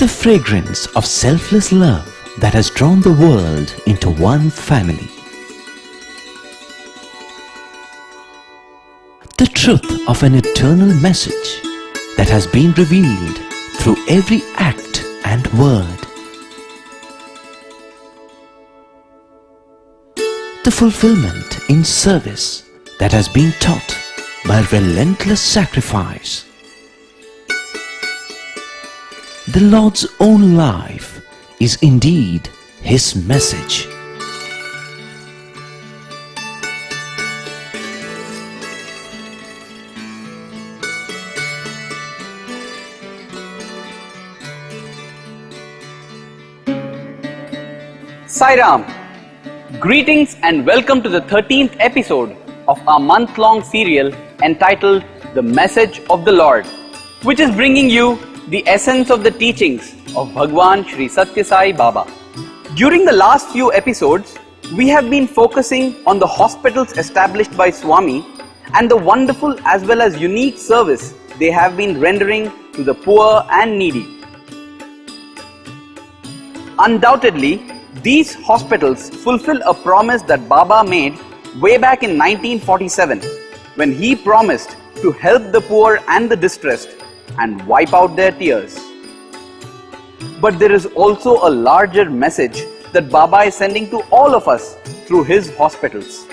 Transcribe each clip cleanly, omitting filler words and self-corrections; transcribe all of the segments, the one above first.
The fragrance of selfless love that has drawn the world into one family. The truth of an eternal message that has been revealed through every act and word. The fulfillment in service that has been taught by relentless sacrifice. The Lord's own life is indeed His message. Sai Ram. Greetings and welcome to the 13th episode of our month-long serial entitled The Message of the Lord, which is bringing you the essence of the teachings of Bhagwan Shri Sathya Sai Baba. During the last few episodes, we have been focusing on the hospitals established by Swami and the wonderful as well as unique service they have been rendering to the poor and needy. Undoubtedly, these hospitals fulfill a promise that Baba made way back in 1947 when he promised to help the poor and the distressed and wipe out their tears. But there is also a larger message that Baba is sending to all of us through his hospitals.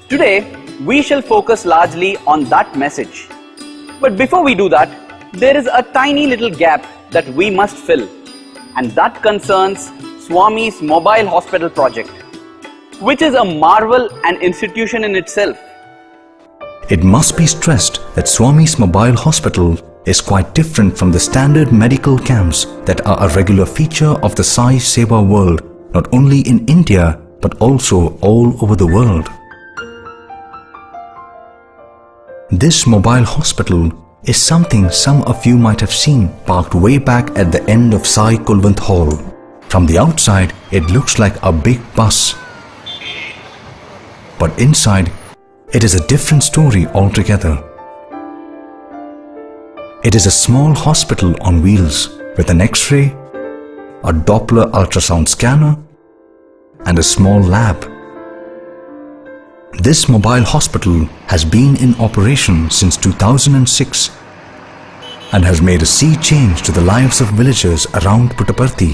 Today, we shall focus largely on that message. But before we do that, there is a tiny little gap that we must fill, and that concerns Swami's mobile hospital project, which is a marvel and institution in itself. It must be stressed that Swami's mobile hospital is quite different from the standard medical camps that are a regular feature of the Sai Seva world, not only in India but also all over the world. This mobile hospital is something some of you might have seen parked way back at the end of Sai Kulwant Hall. From the outside, it looks like a big bus. But inside, it is a different story altogether. It is a small hospital on wheels with an X-ray, a Doppler ultrasound scanner, and a small lab. This mobile hospital has been in operation since 2006 and has made a sea change to the lives of villagers around Puttaparthi.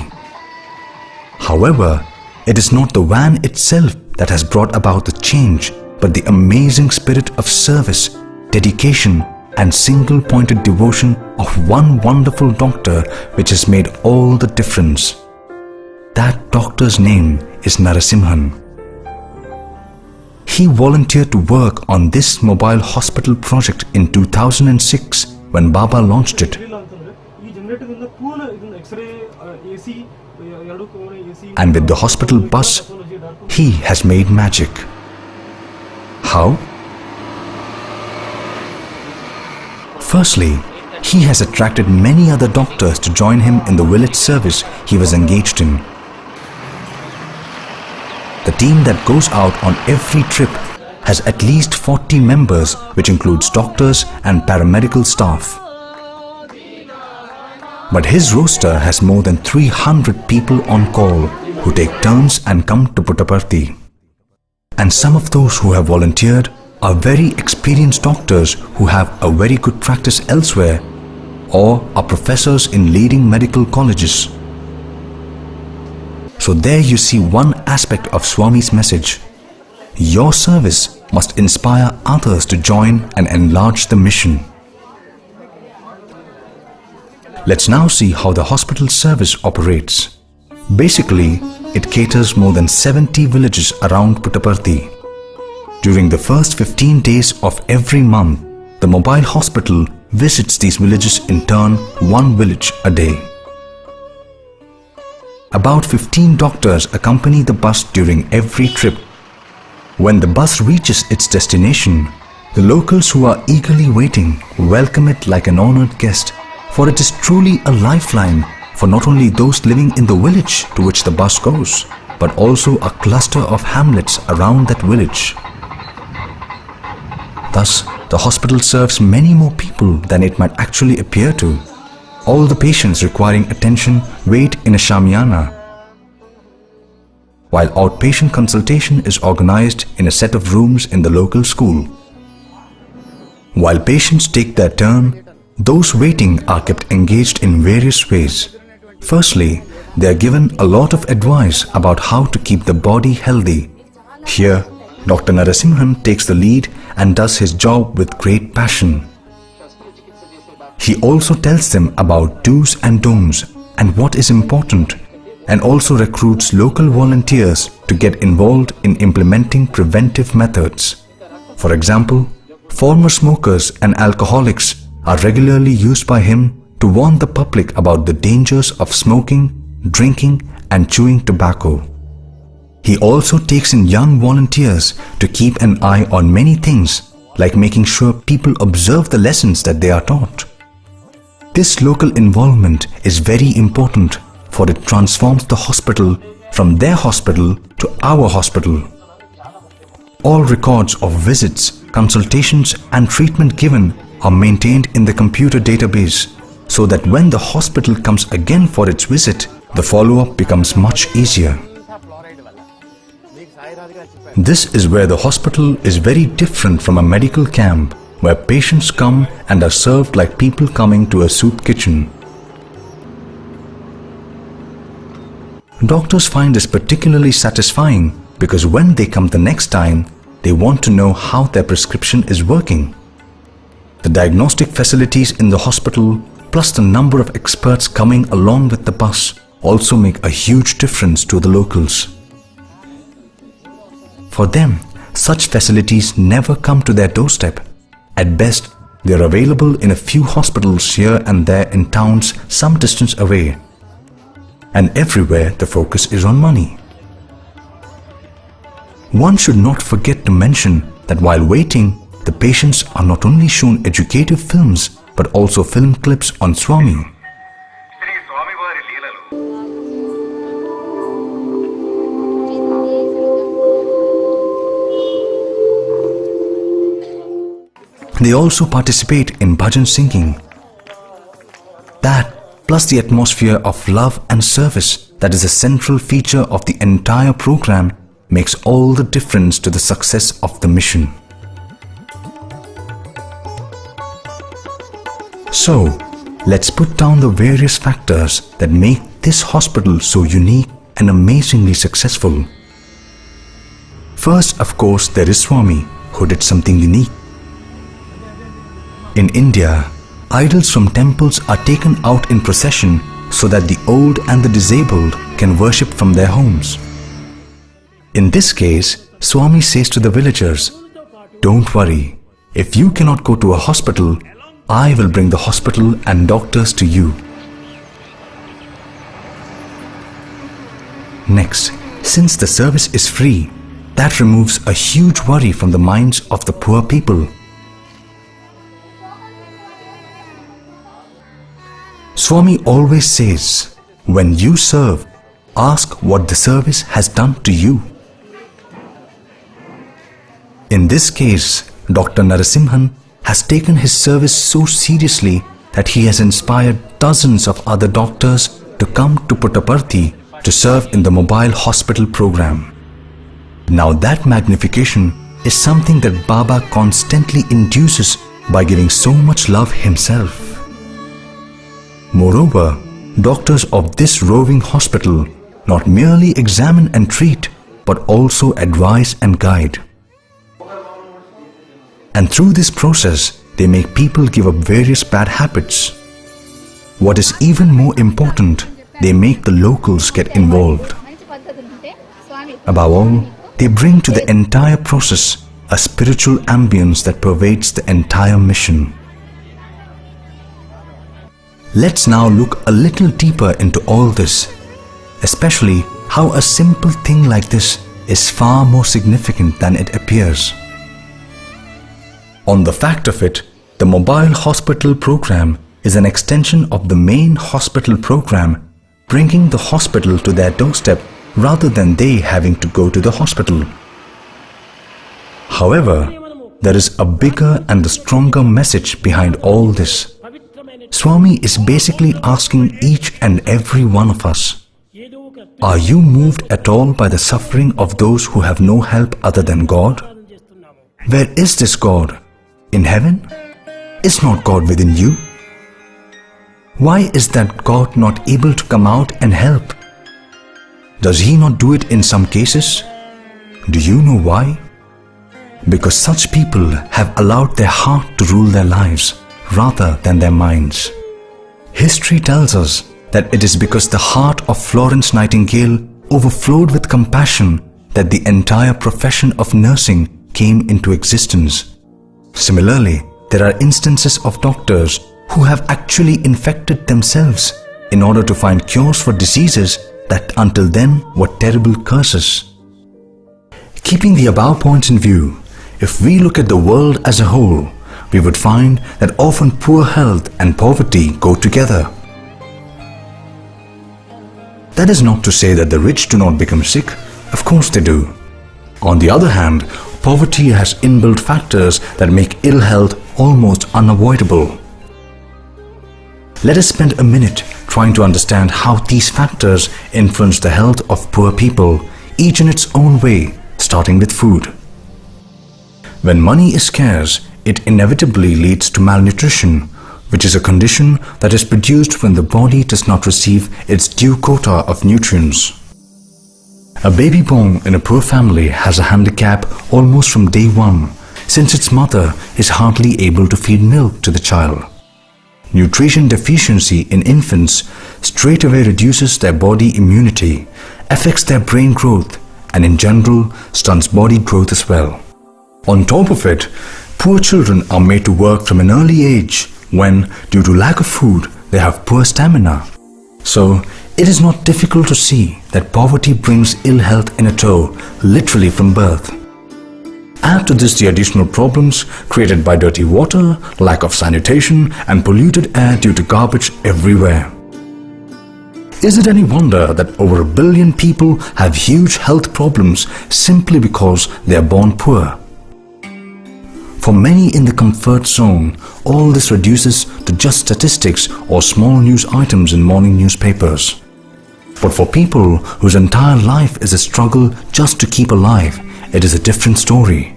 However, it is not the van itself that has brought about the change, but the amazing spirit of service, dedication, and single-pointed devotion of one wonderful doctor which has made all the difference. That doctor's name is Narasimhan. He volunteered to work on this mobile hospital project in 2006 when Baba launched it. And with the hospital bus, he has made magic. How? Firstly, he has attracted many other doctors to join him in the village service he was engaged in. The team that goes out on every trip has at least 40 members, which includes doctors and paramedical staff. But his roster has more than 300 people on call who take turns and come to Puttaparthi. And some of those who have volunteered are very experienced doctors who have a very good practice elsewhere or are professors in leading medical colleges. So there you see one aspect of Swami's message. Your service must inspire others to join and enlarge the mission. Let's now see how the hospital service operates. Basically, it caters more than 70 villages around Puttaparthi. During the first 15 days of every month, the mobile hospital visits these villages in turn, one village a day. About 15 doctors accompany the bus during every trip. When the bus reaches its destination, the locals who are eagerly waiting welcome it like an honored guest, for it is truly a lifeline for not only those living in the village to which the bus goes, but also a cluster of hamlets around that village. Thus, the hospital serves many more people than it might actually appear to. All the patients requiring attention wait in a shamiana, while outpatient consultation is organized in a set of rooms in the local school. While patients take their turn, those waiting are kept engaged in various ways. Firstly, they are given a lot of advice about how to keep the body healthy. Here, Dr. Narasimhan takes the lead and does his job with great passion. He also tells them about do's and don'ts and what is important, and also recruits local volunteers to get involved in implementing preventive methods. For example, former smokers and alcoholics are regularly used by him to warn the public about the dangers of smoking, drinking, and chewing tobacco. He also takes in young volunteers to keep an eye on many things, like making sure people observe the lessons that they are taught. This local involvement is very important, for it transforms the hospital from their hospital to our hospital. All records of visits, consultations, and treatment given are maintained in the computer database, so that when the hospital comes again for its visit, the follow-up becomes much easier. This is where the hospital is very different from a medical camp, where patients come and are served like people coming to a soup kitchen. Doctors find this particularly satisfying because when they come the next time, they want to know how their prescription is working. The diagnostic facilities in the hospital, plus the number of experts coming along with the bus, also make a huge difference to the locals. For them, such facilities never come to their doorstep. At best, they are available in a few hospitals here and there in towns some distance away. And everywhere the focus is on money. One should not forget to mention that while waiting, the patients are not only shown educative films but also film clips on Swami. They also participate in bhajan singing. That, plus the atmosphere of love and service that is a central feature of the entire program, makes all the difference to the success of the mission. So, let's put down the various factors that make this hospital so unique and amazingly successful. First, of course, there is Swami, who did something unique. In India, idols from temples are taken out in procession so that the old and the disabled can worship from their homes. In this case, Swami says to the villagers, "Don't worry, if you cannot go to a hospital, I will bring the hospital and doctors to you." Next, since the service is free, that removes a huge worry from the minds of the poor people. Swami always says, when you serve, ask what the service has done to you. In this case, Dr. Narasimhan has taken his service so seriously that he has inspired dozens of other doctors to come to Puttaparthi to serve in the mobile hospital program. Now that magnification is something that Baba constantly induces by giving so much love himself. Moreover, doctors of this roving hospital not merely examine and treat, but also advise and guide. And through this process, they make people give up various bad habits. What is even more important, they make the locals get involved. Above all, they bring to the entire process a spiritual ambience that pervades the entire mission. Let's now look a little deeper into all this, especially how a simple thing like this is far more significant than it appears. On the fact of it, the mobile hospital program is an extension of the main hospital program, bringing the hospital to their doorstep rather than they having to go to the hospital. However, there is a bigger and a stronger message behind all this. Swami is basically asking each and every one of us, are you moved at all by the suffering of those who have no help other than God? Where is this God? In heaven? Is not God within you? Why is that God not able to come out and help? Does He not do it in some cases? Do you know why? Because such people have allowed their heart to rule their lives rather than their minds. History tells us that it is because the heart of Florence Nightingale overflowed with compassion that the entire profession of nursing came into existence. Similarly, there are instances of doctors who have actually infected themselves in order to find cures for diseases that until then were terrible curses. Keeping the above points in view, if we look at the world as a whole, we would find that often poor health and poverty go together. That is not to say that the rich do not become sick. Of course they do. On the other hand, poverty has inbuilt factors that make ill health almost unavoidable. Let us spend a minute trying to understand how these factors influence the health of poor people, each in its own way, starting with food. When money is scarce, it inevitably leads to malnutrition, which is a condition that is produced when the body does not receive its due quota of nutrients. A baby born in a poor family has a handicap almost from day one, since its mother is hardly able to feed milk to the child. Nutrition deficiency in infants straightaway reduces their body immunity, affects their brain growth, and in general stunts body growth as well. On top of it, poor children are made to work from an early age when, due to lack of food, they have poor stamina. So, it is not difficult to see that poverty brings ill health in a tow, literally from birth. Add to this the additional problems created by dirty water, lack of sanitation, and polluted air due to garbage everywhere. Is it any wonder that over 1 billion people have huge health problems simply because they are born poor? For many in the comfort zone, all this reduces to just statistics or small news items in morning newspapers. But for people whose entire life is a struggle just to keep alive, it is a different story.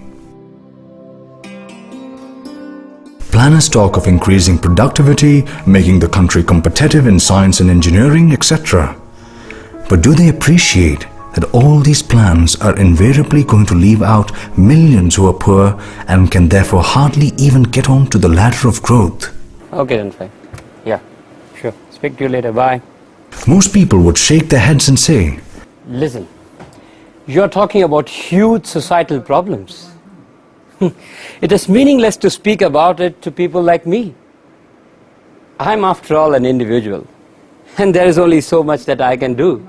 Planners talk of increasing productivity, making the country competitive in science and engineering, etc. But do they appreciate that all these plans are invariably going to leave out millions who are poor and can therefore hardly even get on to the ladder of growth? Okay then, fine. Yeah, sure. Speak to you later. Bye. Most people would shake their heads and say, Listen, you're talking about huge societal problems. It is meaningless to speak about it to people like me. I'm after all an individual, and there is only so much that I can do.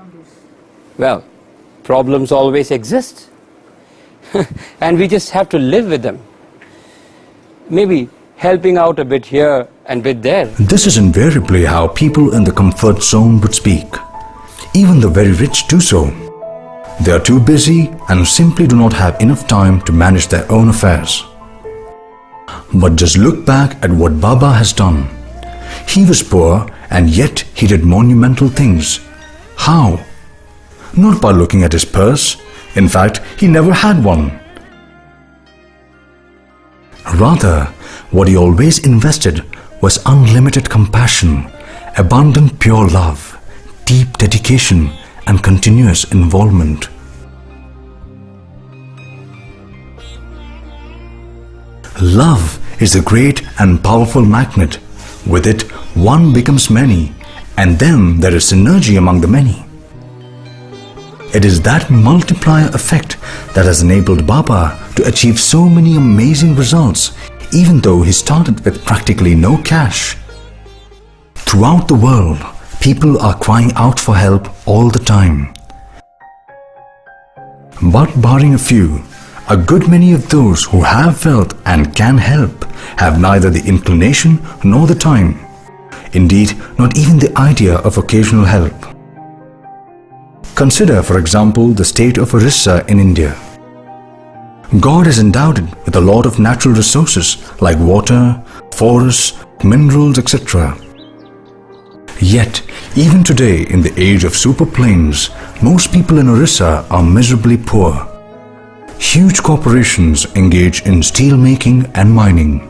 Well, problems always exist, and we just have to live with them. Maybe helping out a bit here and bit there. This is invariably how people in the comfort zone would speak. Even the very rich do so. They are too busy and simply do not have enough time to manage their own affairs. But just look back at what Baba has done. He was poor and yet he did monumental things. How? Not by looking at his purse. In fact, he never had one. Rather, what he always invested was unlimited compassion, abundant pure love, deep dedication, and continuous involvement. Love is a great and powerful magnet. With it, one becomes many, and then there is synergy among the many. It is that multiplier effect that has enabled Baba to achieve so many amazing results, even though he started with practically no cash. Throughout the world, people are crying out for help all the time. But barring a few, a good many of those who have wealth and can help have neither the inclination nor the time. Indeed, not even the idea of occasional help. Consider, for example, the state of Orissa in India. God has endowed it with a lot of natural resources like water, forests, minerals, etc. Yet, even today in the age of super planes, most people in Orissa are miserably poor. Huge corporations engage in steel making and mining.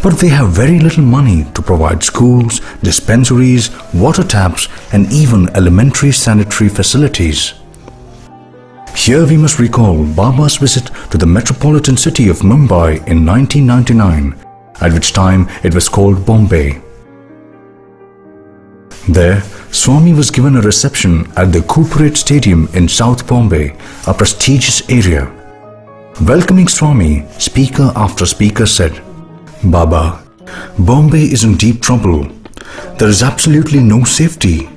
But they have very little money to provide schools, dispensaries, water taps, and even elementary sanitary facilities. Here we must recall Baba's visit to the metropolitan city of Mumbai in 1999, at which time it was called Bombay. There, Swami was given a reception at the Corporate Stadium in South Bombay, a prestigious area. Welcoming Swami, speaker after speaker said, "Baba, Bombay is in deep trouble. There is absolutely no safety.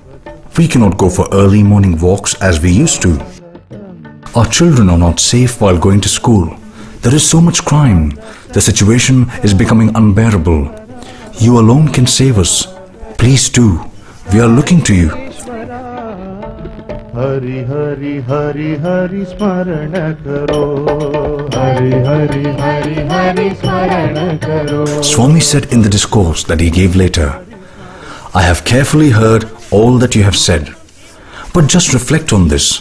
We cannot go for early morning walks as we used to. Our children are not safe while going to school. There is so much crime. The situation is becoming unbearable. You alone can save us. Please do. We are looking to you." Hari Hari Hari Hari Smarana Karo. Hari Hari Hari Hari Smarana Karo. Swami said in the discourse that he gave later, "I have carefully heard all that you have said, but just reflect on this.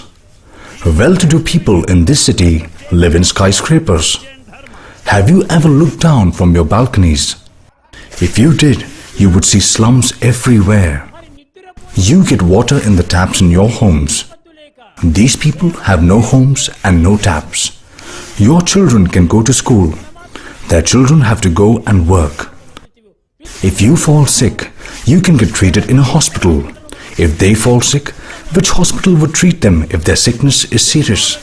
Well-to-do people in this city live in skyscrapers. Have you ever looked down from your balconies? If you did, you would see slums everywhere. You get water in the taps in your homes. These people have no homes and no taps. Your children can go to school. Their children have to go and work. If you fall sick, you can get treated in a hospital. If they fall sick, which hospital would treat them if their sickness is serious?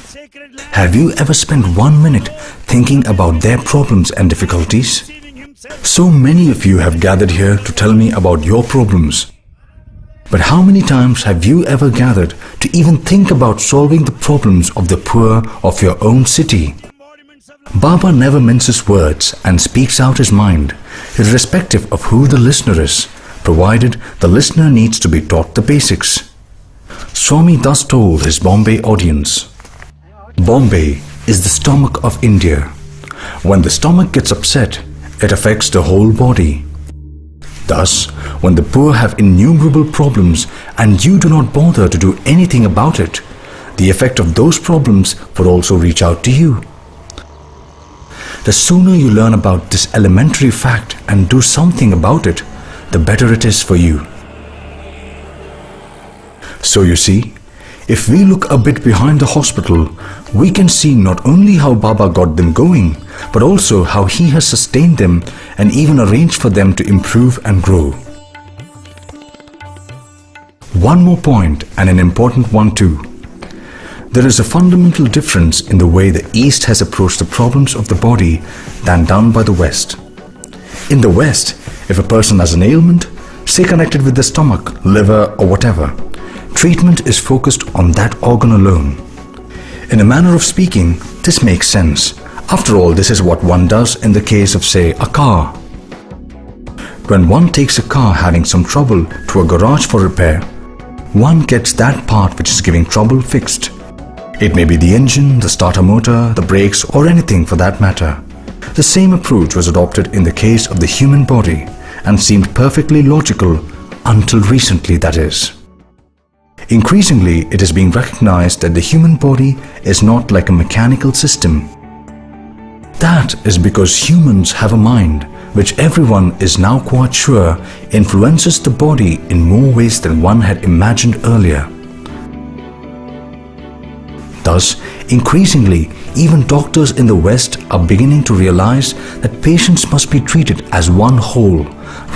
Have you ever spent 1 minute thinking about their problems and difficulties? So many of you have gathered here to tell me about your problems. But how many times have you ever gathered to even think about solving the problems of the poor of your own city? Baba never minces words and speaks out his mind, irrespective of who the listener is, provided the listener needs to be taught the basics. Swami thus told his Bombay audience, "Bombay is the stomach of India. When the stomach gets upset, it affects the whole body. Thus, when the poor have innumerable problems and you do not bother to do anything about it, the effect of those problems would also reach out to you. The sooner you learn about this elementary fact and do something about it, the better it is for you." So you see, if we look a bit behind the hospital, we can see not only how Baba got them going, but also how he has sustained them and even arranged for them to improve and grow. One more point, and an important one too. There is a fundamental difference in the way the East has approached the problems of the body than done by the West. In the West, if a person has an ailment, say connected with the stomach, liver or whatever, treatment is focused on that organ alone. In a manner of speaking, this makes sense. After all, this is what one does in the case of, say, a car. When one takes a car having some trouble to a garage for repair, one gets that part which is giving trouble fixed. It may be the engine, the starter motor, the brakes, or anything for that matter. The same approach was adopted in the case of the human body and seemed perfectly logical until recently, that is. Increasingly, it is being recognized that the human body is not like a mechanical system. That is because humans have a mind which everyone is now quite sure influences the body in more ways than one had imagined earlier. Thus, increasingly, even doctors in the West are beginning to realize that patients must be treated as one whole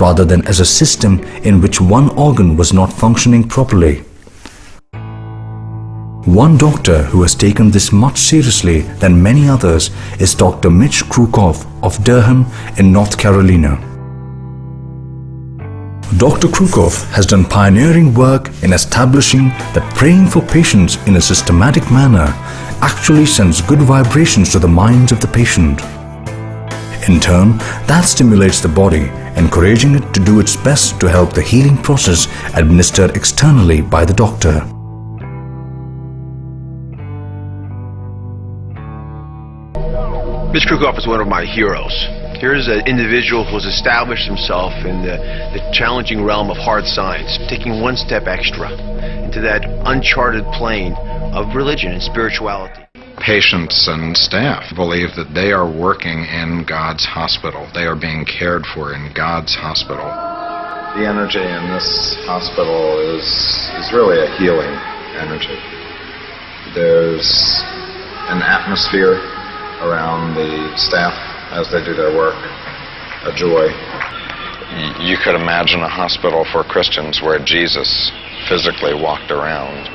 rather than as a system in which one organ was not functioning properly. One doctor who has taken this much seriously than many others is Dr. Mitch Krukoff of Durham in North Carolina. Dr. Krukoff has done pioneering work in establishing that praying for patients in a systematic manner actually sends good vibrations to the minds of the patient. In turn, that stimulates the body, encouraging it to do its best to help the healing process administered externally by the doctor. Mitch Krukoff is one of my heroes. Here's an individual who has established himself in the challenging realm of hard science, taking one step extra into that uncharted plane of religion and spirituality. Patients and staff believe that they are working in God's hospital. They are being cared for in God's hospital. The energy in this hospital is really a healing energy. There's an atmosphere around the staff as they do their work, a joy. You could imagine a hospital for Christians where Jesus physically walked around.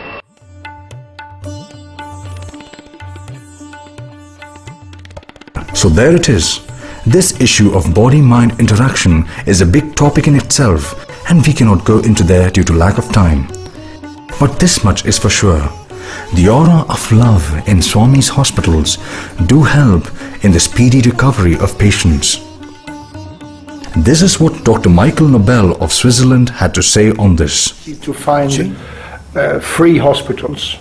So there it is. This issue of body-mind interaction is a big topic in itself, and we cannot go into there due to lack of time. But this much is for sure. The aura of love in Swami's hospitals do help in the speedy recovery of patients. This is what Dr. Michael Nobel of Switzerland had to say on this. To find free hospitals,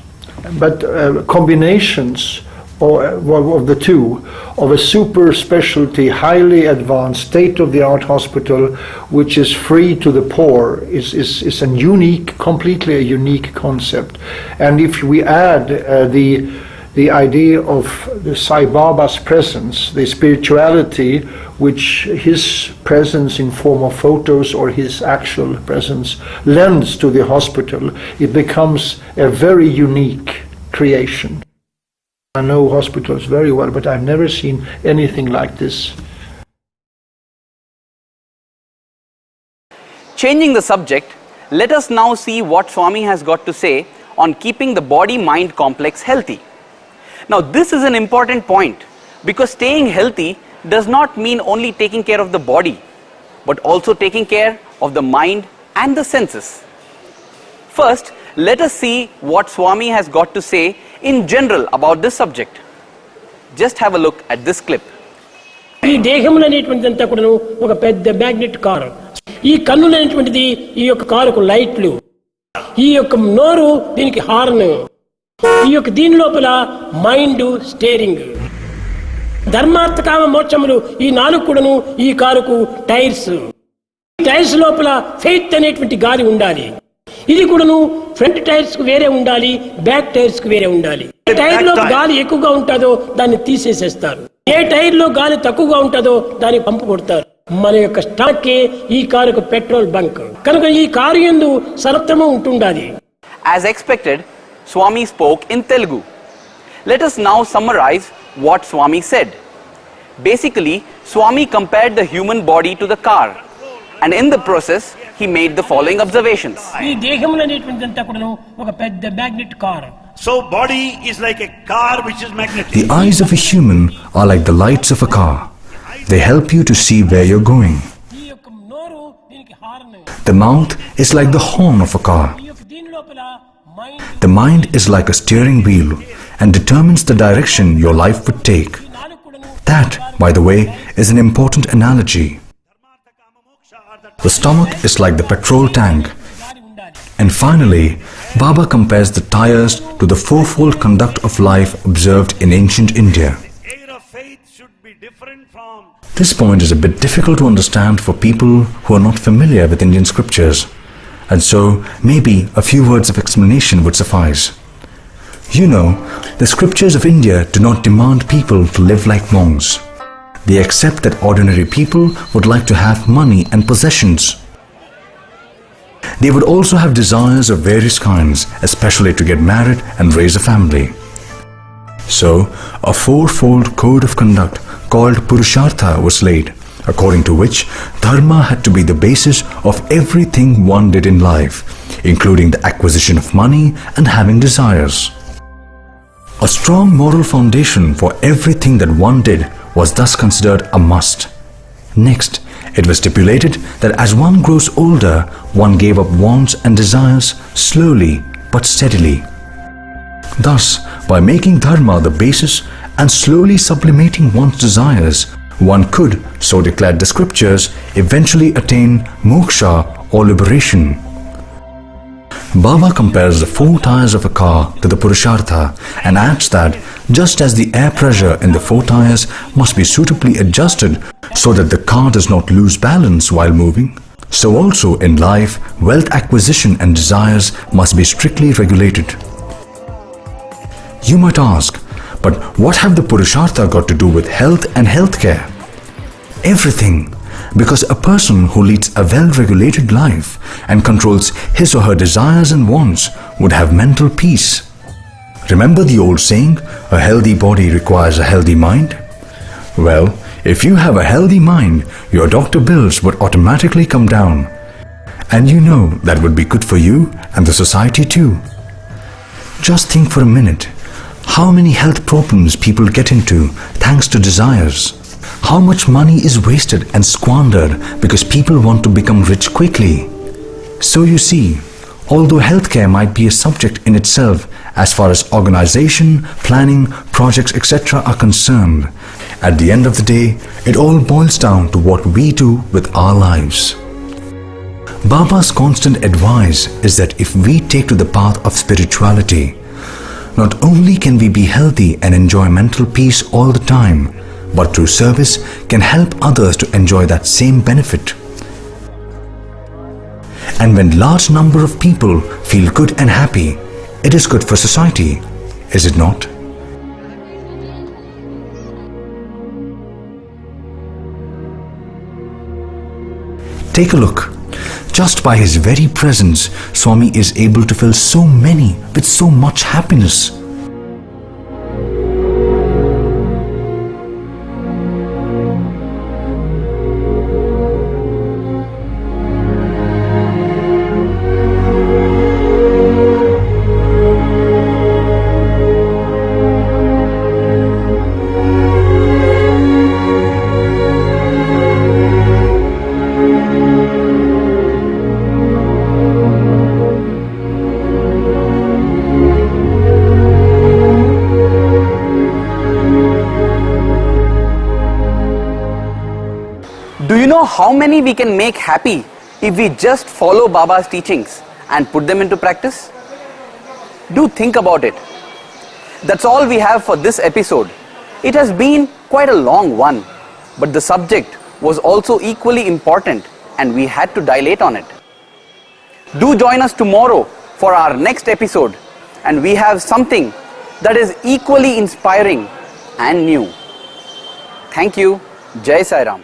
but combinations of the two, of a super specialty, highly advanced, state-of-the-art hospital which is free to the poor is a unique, completely a unique concept. And if we add the idea of the Sai Baba's presence, the spirituality which his presence in form of photos or his actual presence lends to the hospital, it becomes a very unique creation. I know hospitals very well, but I've never seen anything like this. Changing the subject, let us now see what Swami has got to say on keeping the body-mind complex healthy. Now this is an important point, because staying healthy does not mean only taking care of the body, but also taking care of the mind and the senses. First, let us see what Swami has got to say in general about this subject. Just have a look at this clip. ఈ దేహములు అనేటువంటిదంతా కూడాను ఒక పెద్ద magnet car. ఈ కన్నులు అనేటువంటిది ఈ యొక్క కారుకు లైట్లు, ఈ యొక్క నోరు దీనికి హార్న్, ఈ యొక్క దీని లోపల మైండ్ స్టీరింగ్. ధర్మార్థ కామ మోక్షములు ఈ నాలుగు కూడాను ఈ కారుకు టైర్స్. టైర్స్ లోపల ఫెయిత్ అనేటువంటి గాలి ఉండాలి. ఇది కూడాను ఫ్రంట్ టైర్స్ కు వేరే ఉండాలి, బ్యాక్ టైర్స్ కు వేరే ఉండాలి. ఏ టైర్ లో గాలి ఎక్కువగా ఉంటుందో దాన్ని తీసేసేస్తారు, ఏ టైర్ లో గాలి తక్కువగా ఉంటుందో దాన్ని పంపు కొడతారు. మన యొక్క స్టాక్ ఈ కారుకు పెట్రోల్ బంక్ కనుక ఈ కారు యందు సర్వత్రము ఉంటుండాలి. As expected, Swami spoke in Telugu. Let us now summarize what Swami said. Basically, Swami compared the human body to the car, and in the process he made the following observations. ఈ దేహములు అనేటువంటిదంతా కూడాను ఒక పెద్ద magnet కార్. So body is like a car which is magnetic. The eyes of a human are like the lights of a car. They help you to see where you're going. ఈ యొక్క నోరు దీనికి horn. The mouth is like the horn of a car. ఈ యొక్క దీని లోపల mind. The mind is like a steering wheel and determines the direction your life would take. That, by the way, is an important analogy. The stomach is like the petrol tank. And finally, Baba compares the tires to the fourfold conduct of life observed in ancient India. This point is a bit difficult to understand for people who are not familiar with Indian scriptures, and so maybe a few words of explanation would suffice. You know, the scriptures of India do not demand people to live like monks. They accept that ordinary people would like to have money and possessions. They would also have desires of various kinds, especially to get married and raise a family. So, a fourfold code of conduct called Purushartha was laid, according to which dharma had to be the basis of everything one did in life, including the acquisition of money and having desires. A strong moral foundation for everything that one did was thus considered a must. Next, it was stipulated that as one grows older, one gave up wants and desires slowly but steadily. Thus, by making dharma the basis and slowly sublimating one's desires, one could, so declared the scriptures, eventually attain moksha or liberation. Baba compares the 4 tires of a car to the Purushartha and adds that just as the air pressure in the 4 tires must be suitably adjusted so that the car does not lose balance while moving, so also in life, wealth acquisition and desires must be strictly regulated. You might ask, but what have the Purushartha got to do with health and healthcare? Everything, because a person who leads a well-regulated life and controls his or her desires and wants would have mental peace. Remember the old saying, a healthy body requires a healthy mind? Well, if you have a healthy mind, your doctor bills would automatically come down. And you know that would be good for you and the society too. Just think for a minute, how many health problems people get into thanks to desires? How much money is wasted and squandered because people want to become rich quickly? So you see, although healthcare might be a subject in itself as far as organization, planning, projects, etc. are concerned, at the end of the day, it all boils down to what we do with our lives. Baba's constant advice is that if we take to the path of spirituality, not only can we be healthy and enjoy mental peace all the time, but through service can help others to enjoy that same benefit. And when large number of people feel good and happy, it is good for society, is it not? Take a look. Just by his very presence, Swami is able to fill so many with so much happiness. Do you know how many we can make happy if we just follow Baba's teachings and put them into practice? Do think about it. That's all we have for this episode. It has been quite a long one, but the subject was also equally important and we had to dilate on it. Do join us tomorrow for our next episode, and we have something that is equally inspiring and new. Thank you. Jai Sai Ram.